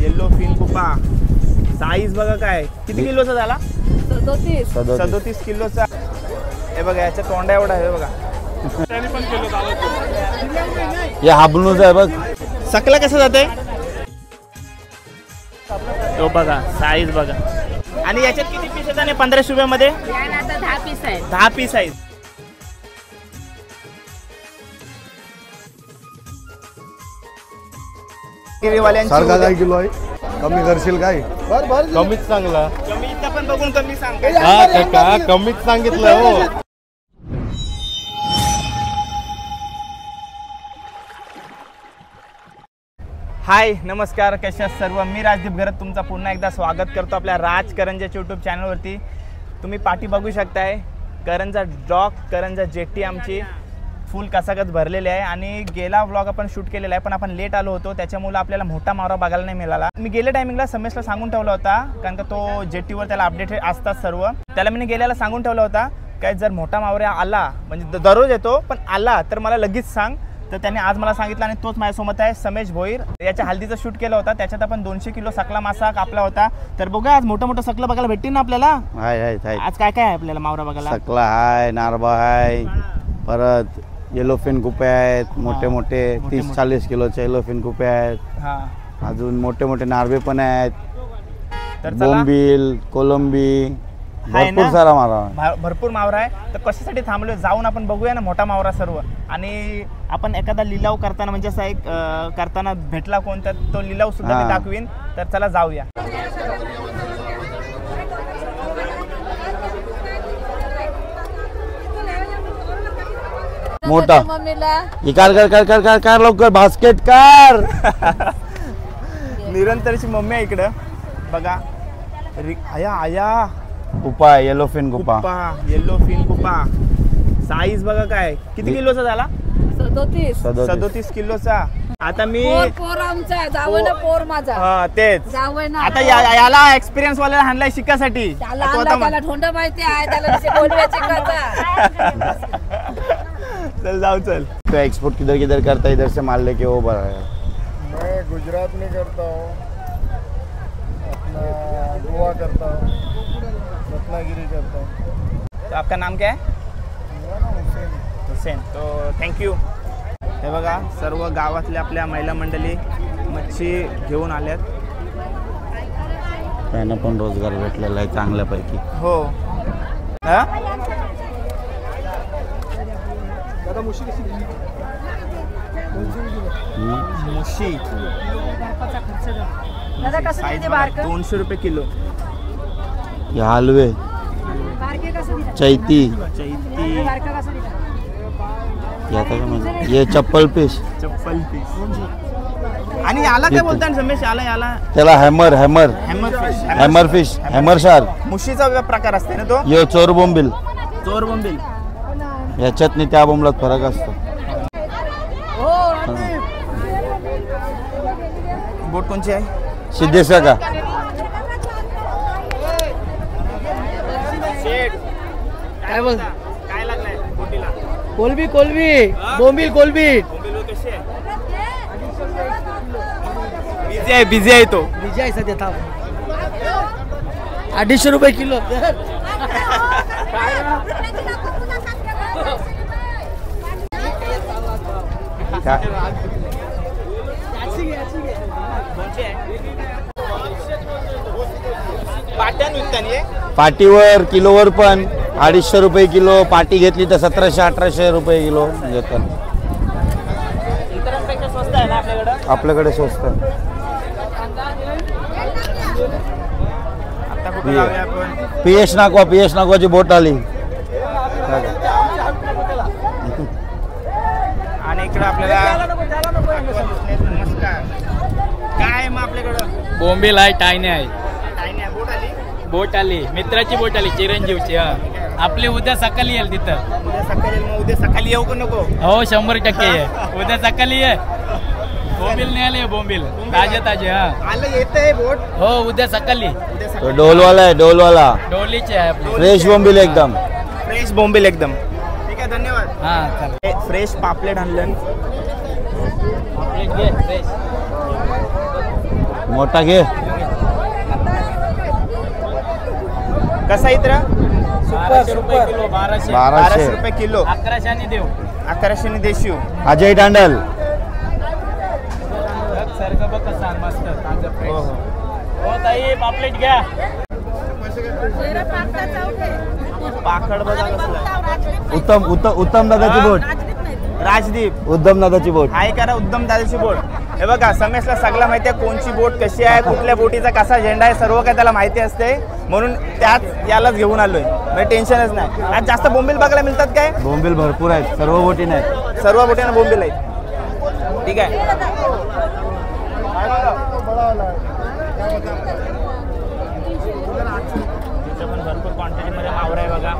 Yellow fin कुपा size बघा काय किती किलोचा झाला 37 किलोचा। हे बघा याच्या तोंडा एवढा आहे बघा। हे हाबलूच आहे बघ। सकला कसं जाते तो बघा साईज बघा। आणि याच्यात किती पीस आहेत आणि 1500 रुपयामध्ये 10 पीस आहेत। 10 पीस आहेत। सारखा काय किलो आहे कमी करशील काय कमीच सांगला कमी पण बघून कमी सांग का कमीच सांगितलं हो। हाय नमस्कार कशा सर्व मी राजदीप घरत तुमचा पुन्हा एकदा स्वागत करतो आपल्या राज करंजाच्या यूट्यूब चॅनलवरती। तुम्ही पाठी बघू शकताय करंजा डॉक करंजा जेट्टी आमची फुल कसाकच भरलेले आहे। आणि गेला व्लॉग आपण शूट केलेला आहे पण आपण लेट आलो होतो त्याच्यामुळे आपल्याला मोठा मावरा बघायला नाही मिळाला। मी गेल्या टायमिंगला समेशला सांगून ठेवला होता कारण का तो जेट्टीवर त्याला अपडेट असतात सर्व। त्याला मी गेल्याला सांगून ठेवला होता काय जर मोठा मावरा आला म्हणजे दररोज येतो पण आला तर मला लगेच सांग। तर त्याने आज मला सांगितलं आणि तोच माझ्यासोबत आहे समेश भोईर। याच्या हल्दीचा शूट केला होता त्याच्यात आपण 200 किलो सकला मासा कापला होता। तर बघा आज मोठं सकला बघायला भेटतील ना आपल्याला। आज काय काय आहे आपल्याला मावरा बघायला। सकला आहे नारबा आहे परत येलोफिन कुपे आहेत मोठे मोठे 30-40 किलोचे येलोफिन कुपे आहेत। अजून मोठे मोठे नारबे पण आहेत। तर बोंबील कोलंबी भरपूर सारा मावरा भरपूर मावरा आहे। तर कशासाठी थांबलोय जाऊन आपण बघूया ना मोठा मावरा सर्व। आणि आपण एखादा लिलाव करताना म्हणजे असं एक करताना भेटला कोण तर तो लिलाव सुद्धा मी दाखवीन। तर चला जाऊया। मोठा कर लवकर बास्केट कर। निरंतरची मम्मी आहे इकडं बघा। आया आया कुपा येलोफिन कुपा येल्लोफिन कुपा साईज बघा काय किती किलोचा झाला 37 किलोचा। आता मी पोर माझा तेच आता याला एक्सपिरियन्स वाल्याला हाणलाय शिकासाठी। चल जाओ चल। तो एक्सपोर्ट किधर किधर करता इधर से माल लेके वो बड़ा है। मैं गुजरात में करता हूँ अपना गोवा करता हूँ रत्नागिरी करता हूँ। तो आपका नाम क्या है? मेरा नाम हुसैन। तो थँक्यू। हे बघा सर्व गावातल्या आपल्या महिला मंडळी मच्छी घेऊन आल्यात। त्यांना पण रोजगार भेटलेला आहे चांगल्यापैकी। हो मुशी 200 रुपये किलो। ये हलवे चैती ये चप्पल पीस आणि याला काय बोलतात रमेश याला त्याला हॅमर फिश हॅमर शार्क मुशीचा प्रकार असते ना तो। ये चोर बोंबील याच्यात नाही त्या बोंबलात फरक असतो। बोट कोणची आहे सिद्धेश्वर का काय बोलता काय लागलाय बोटीला कोलबी बोंबील बिझी आहे तो बिझी आहे सध्या थांब 250 रुपये किलो। पाटीवर किलोवर पण 250 रुपये किलो। पाटी घेतली तर 1700-1800 रुपये किलो घेतात। आपल्याकडे स्वस्त आहे। पीएस नाकवाची बोट आली। आणि इकडे आपल्याला काय मग आपल्याकडं बोंबील आहे टायने आहे बोट आली मित्राची बोट आली चिरंजीवची। आपली उद्या सकाळी येईल तिथं। उद्या सकाळी येऊ का नको? हो 100% ये उद्या सकाळी ये। बोंबील नाही आले बोंबील ताजे आलं येतंय बोट। हो उद्या सकाळी डोलवाला आहे डोलीचे आहे आपली फ्रेश बोंबील एकदम ठीक आहे धन्यवाद। चला फ्रेश पापलेट आणलं मोठा घे. कसा इतर ₹1200 किलो 1200 1200 रुपये किलो 1100 देऊ 1100 देशीव. अजय टांडल. सारखं बघ कसं आहे, मस्त ताजं हो फ्रेश. हो हो ताई पापलेट घ्या. पाकड बघा कसलं. उत्तम दादाची बोट. राजदीप उद्धम दादाची बोट. हाय करा उद्धम दादाची बोट. हे बघा समेशला सगळं माहिती आहे, कोणची बोट कशी आहे, कुठल्या बोटीचा कसा झेंडा आहे, सर्व काही त्याला माहिती असते. म्हणून त्याच यालाच घेऊन आलोय, म्हणजे टेन्शनच नाही. आज जास्त बोंबील बघायला मिळतात काय? बोंबील भरपूर आहेत, सर्व बोटी नाही. सर्व बोटींना बोंबील आहेत. ठीक आहे. पण भरपूर क्वांटिटीमध्ये मावरा आहे बघा.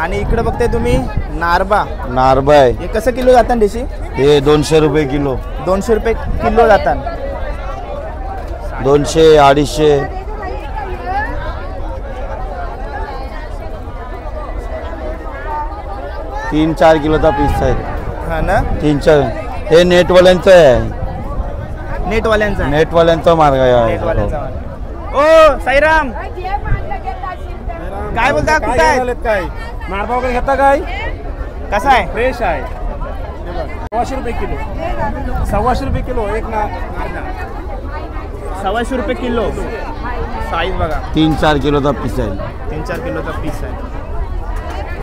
आणि इकडे बघताय तुम्ही नारबा. नारबा आहे. हे कसं किलो जातात देशी? हे 200 रुपये किलो. 200 रुपये किलो जातात. 200 250. तीन 4 किलोचा पीस आहे. हा ना. 3-4. हे नेटवाल्यांचं आहे. नेटवाल्यांचा नेटवाल्यांचा मार्ग आहे. नेटवाल्यांचा माल. ओ साईराम काय बोलता? कुठं आहे? काय नारबा वगैरे घेता काय? कसा आहे? फ्रेश आहे. 100 रुपये किलो. 100 रुपये किलो एक ना. 100 रुपये किलो. साईज बघा 3-4 किलोचा पीस आहे. 3-4 किलोचा पीस आहे.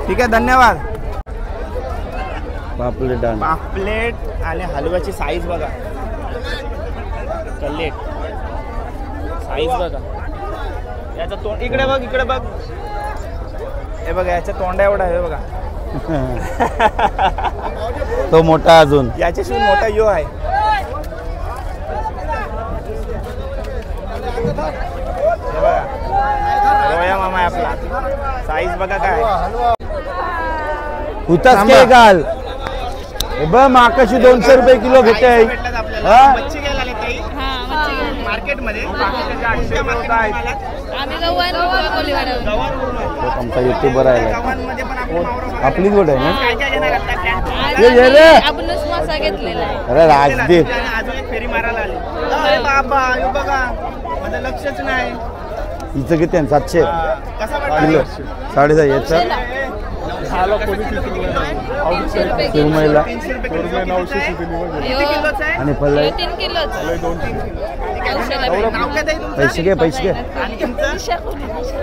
ठीक आहे, धन्यवाद. पापलेट आणि पापलेट आणि हलव्याची साईज बघा. कलेट साईज बघा. याचा तोंड इकडे बघ, इकडे बघ. हे बघा याच्या तोंडा एवढा आहे बघा. तो मोठा अजून. याच्याशी मोठा यो आहे. हे बघा रोया मामा आहे आपला. साईज बघा काय. हुताच काय घाल. हे बघ माकाशी 200 रुपये किलो घेते. मच्छी घ्यायला आले ताई मार्केटमध्ये. आम्ही गव्हाण कोलीवाड्यावर. आमचा युट्यूबर आहे. गावांमध्ये पण आपण आपलीच गोट आहे ना. काय काय घेणार आता काय? ये ये रे. आपणच मासा घेतलेला आहे. अरे राजदीप. अजून एक फेरी मारायला आली. अरे बाबा हे बघा माझं लक्षच नाही. हिचं किती आहे? 700 कसा किलो. वाटतं? 6.5 याचं सुरमईला 300 रुपये किलो. किती किलोचं आहे? आणि फल्ला 3 किलोच. नाव काय ताई तुमचं? पैसे घे पैसे घे. आणि तुमचं?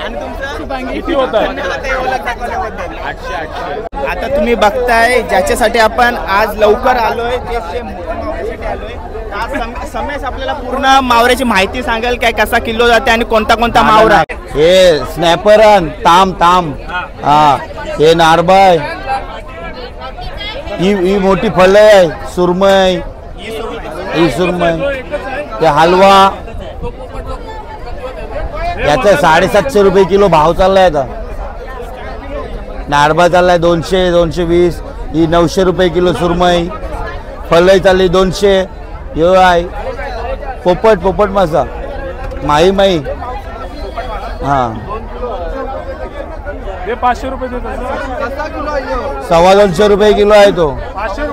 आणि तुमचं? किती होत आहे? धन्यवाद ताई, ओळख दाखवल्याबद्दल. 800. आता तुम्ही बघताय ज्याच्यासाठी आपण आज लवकर आलोय ते मोठ्या मावऱ्यासाठी आलोय. आज समेश आपल्याला पूर्ण मावऱ्याची माहिती सांगेल काय कसा किलो जाते आणि कोणता कोणता मावरा आहे. हे स्नॅपर ताम ताम. हा हे नारबा आहे. ही मोठी फळ आहे. सुरमई. ही सुरमई. ते हलवा याचा 750 रुपये किलो भाव चाललाय. आता नारबा चाललाय 200 220. ही 900 रुपये किलो सुरमई. फळही चालली 200. यो आहे पोपट मासा. माई हा 500 रुपये देतो. 250 रुपये किलो आहे तो.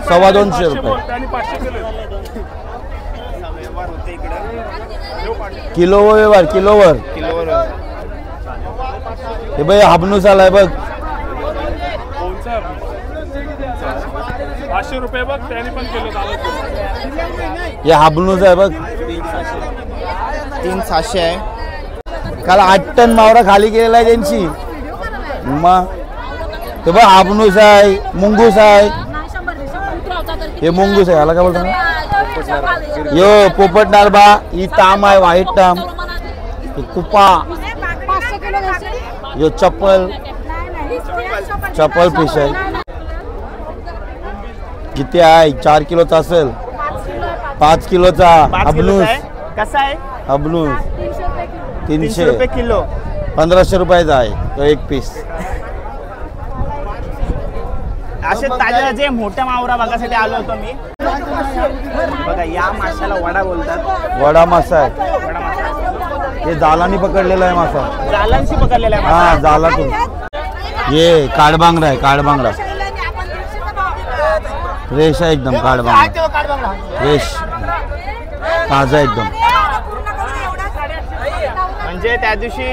250 रुपये किलोवर. किलोवर हे बघ हाबनूस आलाय बघ. 500 रुपये बघ त्याने पण किलो. हे हाबनूस आहे बघ. 300 आहे. काल 8 टन मावरा खाली केलेला आहे त्यांची. मग ते बघ हाबनूस आहे. मुंगूस आहे. हे मुंगूस आहे. याला काय बोलतो? यो पोपट नारबा. ही ताम आहे व्हाईट ताम. कुपा. यो चप्पल फिश आहे. किती आहे? 4 किलोचा असेल. 5 किलोचा. 5 किलोचा हबनूस. आहे. कसा आहे? हबनूस 300 रुपये 300. किलो. 1500 रुपयाचा आहे तो एक पीस. असे ताज्या जे मोठ्या मावरा बघासाठी आलो होतो मी. बघा या माशाला वडा बोलतात. वडा मासा आहे. वडा मासा हे जालानी पकडलेला आहे मासा. जालांशी पकडलेला आहे हा मासा. जालातून. हे काळबांगडा आहे. काळबांगडा रेश आहे एकदम. काळबांगडा रेश. ताजा एकदम. म्हणजे त्या दिवशी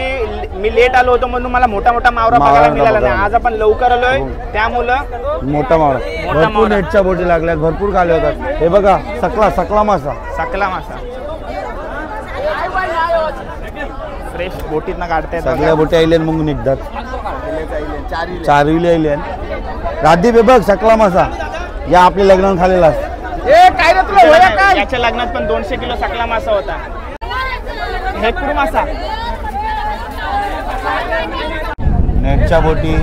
मी लेट आलो होतो म्हणून मला मोठा मोठा मावरा बघायला मिळाला नाही. आज आपण लवकर आलोय त्यामुळं मोठा मावळा. भरपूर नेटच्या बोटी लागल्यात, भरपूर खाले होतात. हे बघा सकला मासा. सकला मासा फ्रेश बोटीतनं काढतायत. सगळ्या बोटी आयल्यान मग निघतात. चारविले आयल्यान. राधी बे बघ सकला मासा या आपल्या लग्नात खालेला. याच्या लग्नात पण 200 किलो सकला मासा होता. हे कुरू मासा नेटच्या बोटी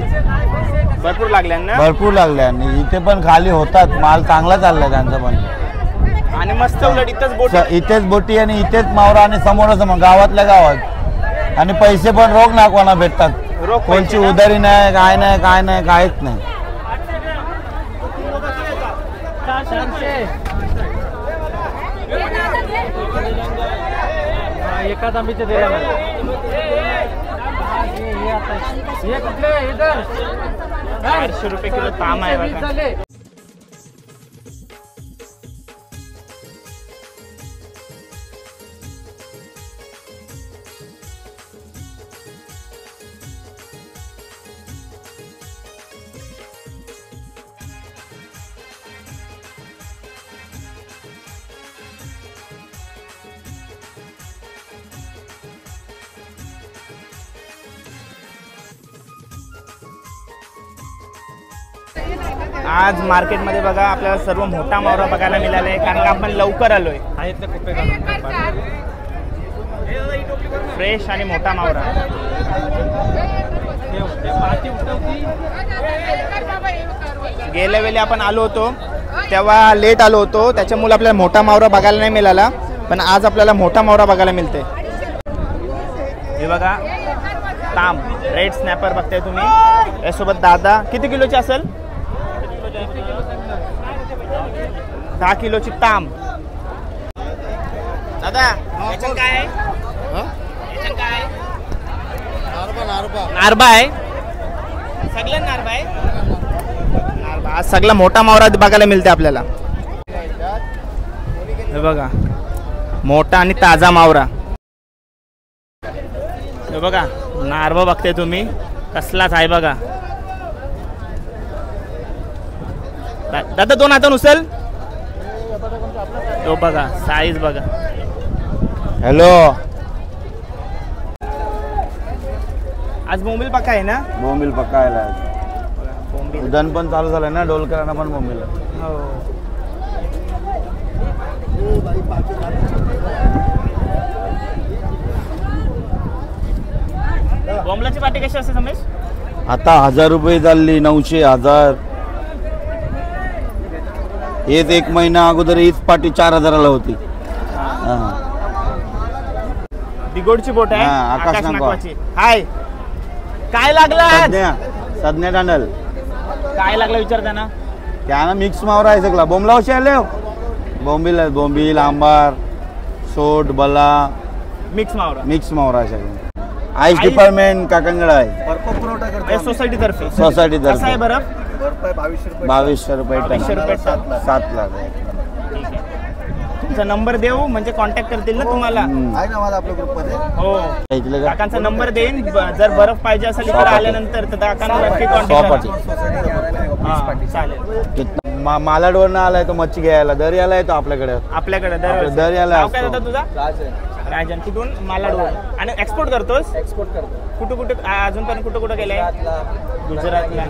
भरपूर लागल्या ना. भरपूर लागल्या आणि इथे पण खाली होतात. माल चांगला चाललाय त्यांचा पण. आणि मस्त उलट इथंच बोट इथेच बोटी आणि इथेच मावरा आणि समोर गावातल्या गावात. आणि पैसे पण रोख नाकवाना भेटतात. कोणची उधारी नाही काय नाही काय नाही काहीच नाही. एका तांबीचे दिला 400 रुपये किलो ताम आहे बघा. आज मार्केटमध्ये बघा आपल्याला सर्व मोठा मावरा बघायला मिळाला आहे कारण का आपण लवकर आलोय. फ्रेश आणि मोठा मावरा. गेल्या वेळी आपण आलो होतो तेव्हा लेट आलो होतो त्याच्यामुळे आपल्याला मोठा मावरा बघायला नाही मिळाला. पण आज आपल्याला मोठा मावरा बघायला मिळते. हे बघा ताम रेड स्नॅपर बघताय तुम्ही. यासोबत दादा किती किलोची असेल? 10 किलोची ताम. दादा याच्यात काय आहे? याच्यात काय आहे? नारबा आहे. सगळं नारबा आहे. नारबा आज सगळा मोठा मावरा बघायला मिळते आपल्याला. हे बघा मोठा आणि ताजा मावरा. हे बघा नारबा बघते तुम्ही कसलाच आहे बघा. दादा 2 हातान उचल. तो बघा साईज बघा. हॅलो आज बोंबील पक्का आहे ना. बोंबील पकायला बोंबील उद्यान पण चालू झालंय ना. डोलकरांना पण बोंबील. हो. बोंबलाची पाटी कशी असते समेश? आता 1000 रुपये चालली. 900 1000. हेच 1 महिना अगोदर हीच पाटी 4000ला होती. दिगोडची बोट आहे. हा, आकाश नागवाची. हाय काय लागला? सदन्या टांडल काय लागला विचारता ना. त्यानं मिक्स मावरा आहे सगळा. बोंबला कसे आले बोंबील आंबार सोट बला मिक्स मावरा. मिक्स मावरा आहे सगळं. आईस डिपार्टमेंट काकंगड आहे. सोसायटी तर्फे. सोसायटी कसं आहे बरं? 2200 रुपये टन. 2200 रुपये टन. 7 लाख. ठीक आहे. तुमचा नंबर देऊ म्हणजे कॉन्टॅक्ट करतील ना तुम्हाला. आहे ना माझा आपल्या ग्रुपमध्ये. हो ऐकलं का? काकांचा नंबर देईन. जर बर्फ पाहिजे असेल इकडे आल्यानंतर तर काकांना नक्की कॉन्टॅक्ट करा. चालेल. मालाडवरनं आलाय तो मच्छी घ्यायला. दर यायला येतो आपल्याकडे. आपल्याकडे दर यायला नाव काय होता तुझा? राजन. कुठून? मालाडवर. आणि एक्सपोर्ट करतोस? एक्सपोर्ट करतो. कुठे अजूनपर्यंत कुठं गेलाय? गुजरातला.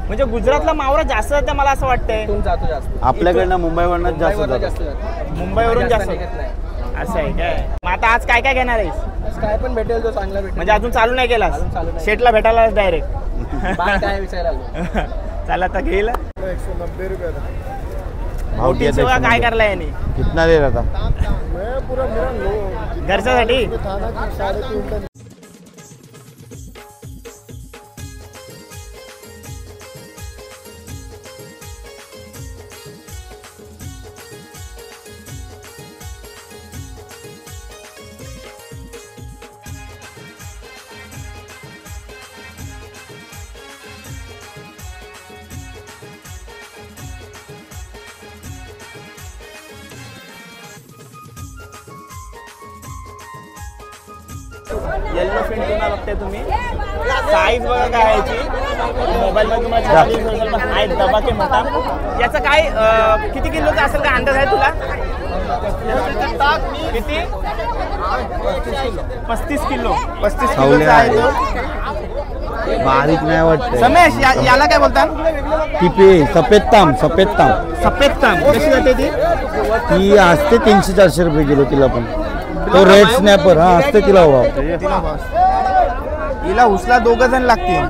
म्हणजे गुजरातला मावरा जास्त जाते मला असं वाटतंय. जातो जास्त. आपल्याकडनं मुंबईवरनं जास्त जातो. मुंबईवरून जास्त असं आहे काय? मग आता आज काय काय घेणार आहेस? काय पण भेटेल तो चांगला भेटेल. म्हणजे अजून चालू नाही केलास? शेटला भेटायला डायरेक्ट. काय विचारायला चला आता घेईल. 190 रुपये. मोठी सेवा काय करला याने? कितना दे रहा था? घरच्यासाठी. येल्लो फिन टुना बघताय तुम्ही. साईज बघा काय आहे याची. मोबाईलमध्ये तुम्हाला आहे दबाके मोठा. याचा काय किती किलोचा असेल काय अंदाज आहे तुला? किती? 35 किलो. 35 किलोचा आहे तो. बारीक नाही वाटत. समेश याला काय बोलतात? टिपे सफेद ताम. सफेद ताम कशी जाते ती? ती असते 300-400 रुपये किलो तिला पण. तो रेड स्नॅपर हा असते तिला भाव. हिला उचला 2 जण लागतील.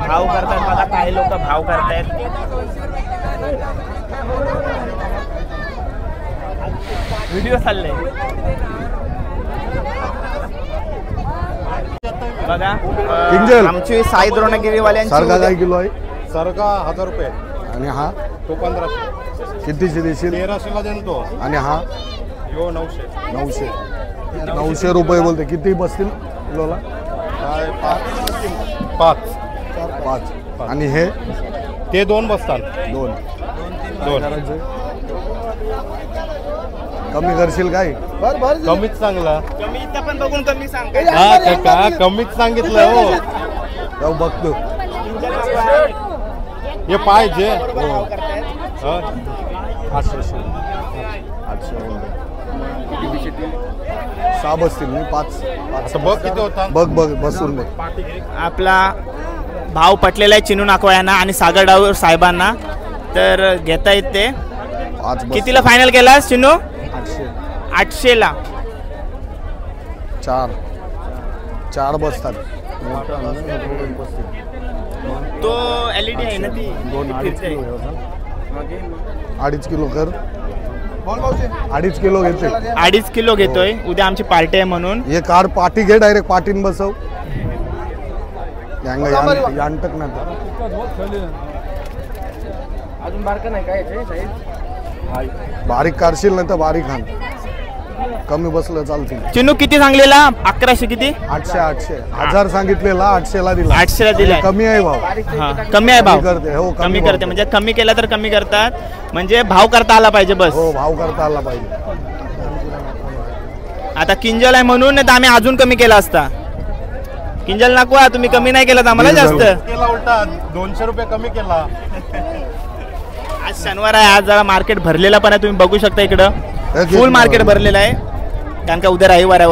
भाव करतात बघा, काही लोक भाव करतायत. व्हिडिओ चालले बघा. किंजल. आमची साई द्रोणगिरीवाल्यांची सारखा काय किलो आहे? सारखा 1000 रुपये आणि हा तो 1500. कितीचे देशील? 1300 देतो तो. आणि हा यो 900. 900 रुपये बोलते. किती बसतील किलोला? 5. आणि हे ते 2 बसतात. 2. 2 कमी करशील काय? कमीच चांगला. कमी इथं पण बघून कमी सांग. हा काका कमीच सांगितलं हो. जाऊ बघतो. हे पाहिजे. हो. 800. 6 बसतील नाही 5. आता बघ किती होता. बघ बसून बघ. आपला भाव पटलेला आहे चिनू नाकवा यांना आणि सागर डावर साहेबांना. तर घेता येते. 5 कितीला फायनल केलास चिनू? 800 ला. 4 बसतात. तो LED आहे ना ती. 2.5 किलो कर. 2.5 किलो घेते. 2.5 किलो घेतोय. उद्या आमची पार्टी आहे म्हणून. हे कार पाठी घे डायरेक्ट पाठीन बसव. यांटक ना अजून बारका नाही काय बारीक काढशील नाही तर बारीक खान. कमी बसलं चालतील. चिनू किती सांगलेला? 1100 किती? 800. 1000 सांगितलेला 800 ला दिला. 800 ला दिलाय. कमी आहे भाव. हा कमी आहे भाव. करते हो कमी करते म्हणजे कमी केला तर कमी करतात. म्हणजे भाव करता आला पाहिजे बस. हो भाव करता आला पाहिजे. आता किंजल आहे म्हणून नाही तर आम्ही अजून कमी केला असता. किंजल नाकवा तुम्ही कमी नाही केलं आम्हाला जास्त. केला उलटा 200 रुपये कमी केला. आज शनिवार आहे. आज जरा मार्केट भरलेला पण आहे. तुम्ही बघू शकता इकडं फुल मार्केट भरलेलं आहे. कारण का उद्या रविवार आहे.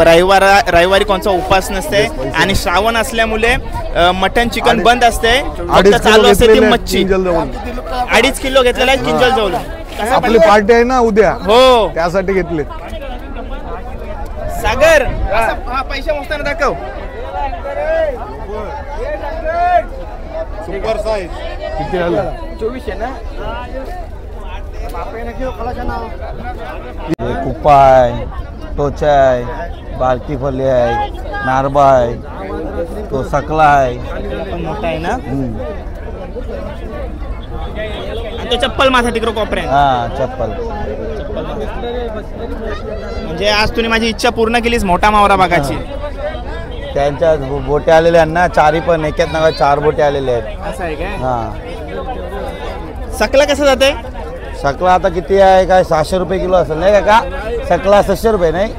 रविवारी कोणचा उपास नसते आणि श्रावण असल्यामुळे मटन चिकन बंद असते. फक्त चालू असते ती मच्छी. 2.5 किलो घेतलेला आहे किंजल जवळ. आपली पार्टी आहे ना उद्या. हो त्यासाठी घेतले. सागर पैसे मोजताना दाखव. सुपर साईज किती आलं? 24 आहे ना. कुप्पा आहे, टोचा आहे, बारकी फली आहे, नारबा आहे, तो सकला आहे. पण मोठा आहे ना. आणि तो चप्पल माझा तिकडं कोपऱ्यात. हा चप्पल. म्हणजे आज तुम्ही माझी इच्छा पूर्ण केलीस मोठा मावरा बघायची. त्यांच्या बोटे आलेले आहेत ना. 4 पण एकात नका 4 बोटे आलेले आहेत. असं आहे काय? हा सकला कसं जाते? सकला आता किती आहे काय 600 रुपये किलो असेल नाही का? सकला 600 रुपये नाही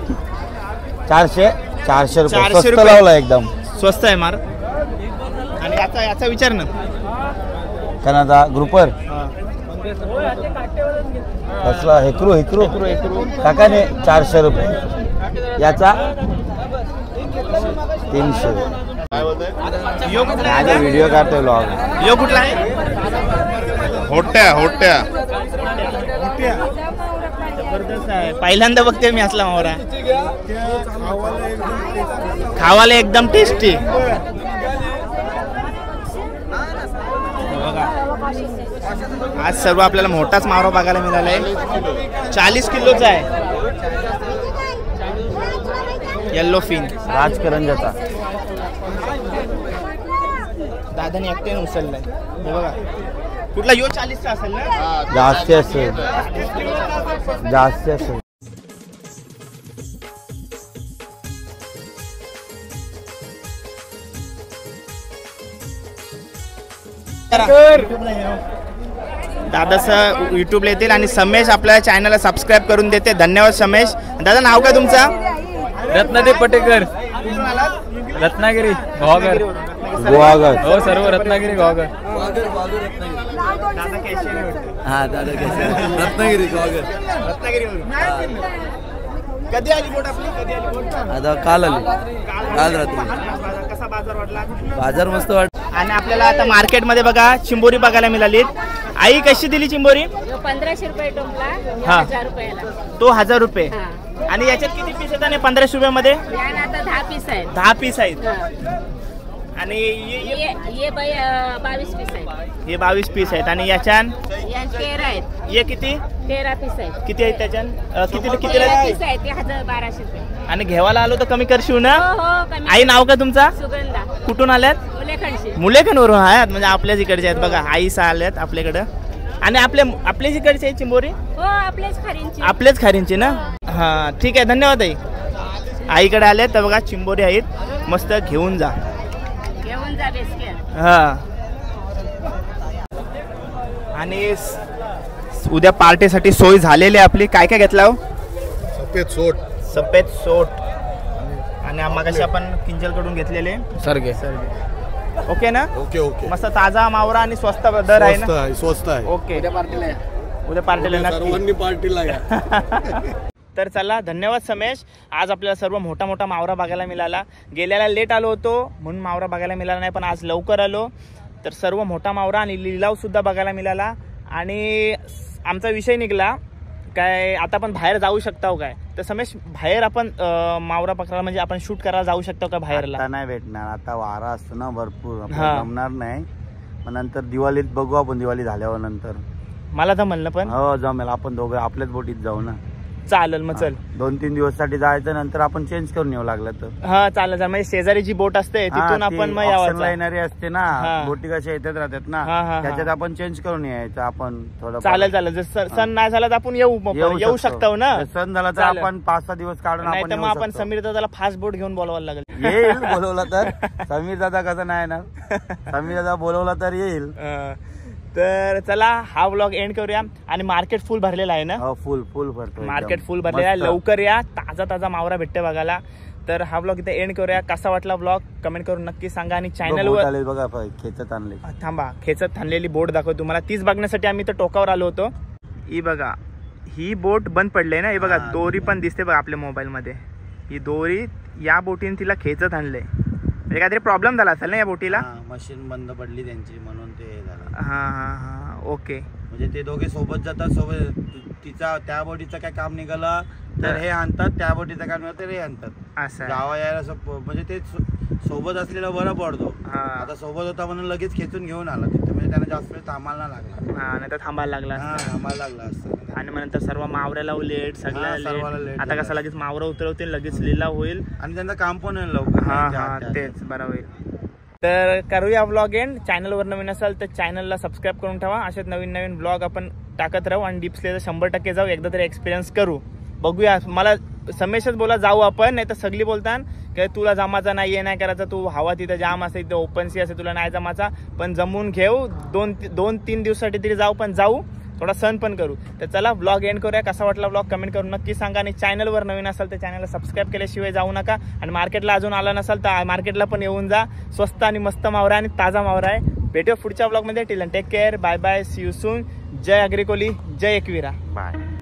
400 रुपये. 400 स्वस्त रुपये. लावला एकदम. स्वस्त आहे मार. आणि याचा विचार ना कनादा ग्रुपर कसला हेकरू काकाने 400 रुपये. याचा 300. व्हिडिओ काढतोय व्लॉग. यो कुठला आहे? होट्या जबरदस्त आहे. पहिल्यांदा बघते मी असला मावरा. खावाला एकदम टेस्टी. आज सर्व आपल्याला मोठाच मावरा बघायला मिळाला आहे. 40 किलोचा आहे. येल्लो फिन राजकरंजाचा. दादाने एकट्याने उचललाय. हे बघा कुठला यो 40चा असेल ना. जास्ती असेल. दादाचं यूट्यूबला येतील आणि समेश आपल्या चॅनलला सबस्क्राईब करून देते. धन्यवाद समेश. दादा नाव काय तुमचं? रत्नादेव पटेकर, रत्नागिरी गोवागर. गोवागर. हो सर्व रत्नागिरी गोवागर. हा दादा रत्नागिरी कधी आली बोट आपली? कधी आली बोट? आता काल रात्री. कसा बाजार वाटला? बाजार मस्त वाट. आणि आपल्याला आता मार्केटमध्ये बघा चिंबोरी बघायला मिळाली. आई कशी दिली चिंबोरी? 1500 रुपये टोपला, हा. 1000 रुपयाला. तो 1000 रुपये. हा. आणि याच्यात किती पीस आहेत? आणि 1500 रुपयामध्ये यानं आता 10 पीस आहेत. 10 पीस आहेत. हा. आणि ये बाई 22 पीस आहेत. हे 22 पीस आहेत. आणि याच्यान या 13 आहेत. हे किती 13 पीस आहेत. किती आहेत त्याच्यान? किती 13 पीस आहेत. ते 1200 रुपये. आणि घेवायला आलो तर कमी करशील ना? हो हो कमी. आई नाव का तुमचा? सुगंधा कुठून आल्यात? मुलेखणशी. मुलेखनवरून आहेत. म्हणजे आपल्याच इकडचे आहेत बघा. आई आल्यात आपल्याकडं. आणि आपल्याच इकडचे आहे चिंबोरी? हो आपलेच खरींची. आपलेच खारींची ना? हा ठीक आहे. धन्यवाद आई. आईकडे आल्यात तर बघा चिंबोरी आहेत. मस्त घेऊन जा. घेऊन जा बेसके. हा. आणि उद्या पार्टीसाठी सोय झालेली आहे आपली. काय काय घेतला हो? सफेद सोट आणि मगाशी आपण किंजलकडून घेतलेले सरगे. ओके ना? Okay okay. मस्त ताजा मावरा आणि स्वस्त दर आहे ना? स्वस्त आहे. ओके. उद्या पार्टीला नक्की. सर्वांनी पार्टीला या. तर चला धन्यवाद समेश. आज आपल्याला सर्व मोठा मोठा मावरा बघायला मिळाला. गेल्याला लेट आलो होतो म्हणून मावरा बघायला मिळाला नाही, पण आज लवकर आलो तर सर्व मोठा मावरा आणि लिलाव सुद्धा बघायला मिळाला. आणि आमचा विषय निघाला काय आता आपण बाहेर जाऊ शकतो काय? तर समेश बाहेर आपण मावरा पकडायला म्हणजे आपण शूट करायला जाऊ शकतो का बाहेरला? आता नाही भेटणार. आता वारा असतो ना भरपूर. हा. आपल्याला जमणार नाही. मग नंतर दिवाळीत बघू आपण. दिवाळी झाल्यावर नंतर. मला तर म्हणलं पण हो जमेल. आपण दोघं आपल्याच बोटीत जाऊ ना. चालेल. मग चल. 2-3 दिवस साठी जायचं. नंतर आपण चेंज करून येऊ लागलं तर. हा चालेल. म्हणजे शेजारी जी बोट असते तिथून आपण मग यावं. येणारी असते ना. हा. बोटी कशा येतात राहतात ना. हा, हा, त्याच्यात आपण चेंज करून यायचं. आपण थोडं चालेल चालेल. जर सण नाही झाला तर आपण येऊ शकतो ना. सण झाला तर चालेल. आपण 5-6 दिवस काढून नाही आपण तर मग येऊ आपण शकतो. समीर दादाला फास्ट बोट घेऊन बोलवायला लागेल. येईल बोलवला तर. समीर दादा कसं नाही ना. समीर दादा बोलवला तर येईल. तर चला हा व्लॉग एंड करूया. आणि मार्केट फुल भरलेला आहे ना? फुल भरतो. मार्केट फुल भरलेला आहे. लवकर या. ताजा मावरा भेटते बघायला. तर हा व्लॉग इथे एंड करूया. कसा वाटला व्लॉग कमेंट करून नक्की सांगा. आणि चॅनलवर बघा खेचत आणले. थांबा खेचत थांबलेली बोट दाखव तुम्हाला. तीच बघण्यासाठी आम्ही तर टोकावर आलो होतो. ही बघा ही बोट बंद पडली ना. हे बघा दोरी पण दिसते बघा आपल्या मोबाईल मध्ये. ही दोरी या बोटीने तिला खेचत आणले. म्हणजे काहीतरी प्रॉब्लेम झाला असेल ना या बोटीला. मशीन बंद पडली त्यांची म्हणून ते झालं. हा ओके. म्हणजे ते दोघे सोबत जातात. सोबत तिचा त्या बोटीचं काय काम निघालं तर हे आणतात. त्या बोटीचं काम निघालं तर हे आणतात. असं गावा यायला म्हणजे ते सोबत असलेला बरं पडतो. हा. आता सोबत होता म्हणून लगेच खेचून घेऊन आला तिथे. म्हणजे त्यांना जास्त वेळ थांबायला नाही लागला. हा नाही तर थांबायला लागला असता. थांबायला लागला असतं. आणि मग नंतर सर्व मावऱ्याला लेट सर्वाला सगळ्या late आता कसं लगेच मावरा उतरवतील लगेच लिलाव होईल. आणि त्यांचं काम पण होईल लवकर. हा तेच बरं होईल. तर करूया व्लॉग एंड. चॅनलवर नवीन असाल तर चॅनलला सबस्क्राईब करून ठेवा. असेच नवीन व्लॉग आपण टाकत राहू. आणि डिप्सले 100% जाऊ. एकदा तरी एक्सपिरियन्स करू. बघूया. मला समेशच बोला जाऊ आपण. नाही तर सगळी बोलतात की तुला जमाचा नाही हे नाही करायचं. तू हवा तिथं जाम असेल तिथं ओपन सी असेल तुला नाही जमाचा. पण जमून घेऊ. 2-3 दिवसासाठी तरी जाऊ. पण जाऊ थोडा सण पण करू. तर चला व्लॉग एंड करूया. कसा वाटला व्लॉग कमेंट करून नक्की सांगा. आणि चॅनलवर नवीन असाल तर चॅनलला सबस्क्राईब केल्याशिवाय जाऊ नका. आणि मार्केटला अजून आला नसाल तर मार्केटला पण येऊन जा. स्वस्त आणि मस्त मावरा आणि ताजा मावरा आहे. भेटूया पुढच्या व्लॉगमध्ये. Till take care. Bye bye. See you soon. जय अग्रिकोली. जय एकविरा. बाय.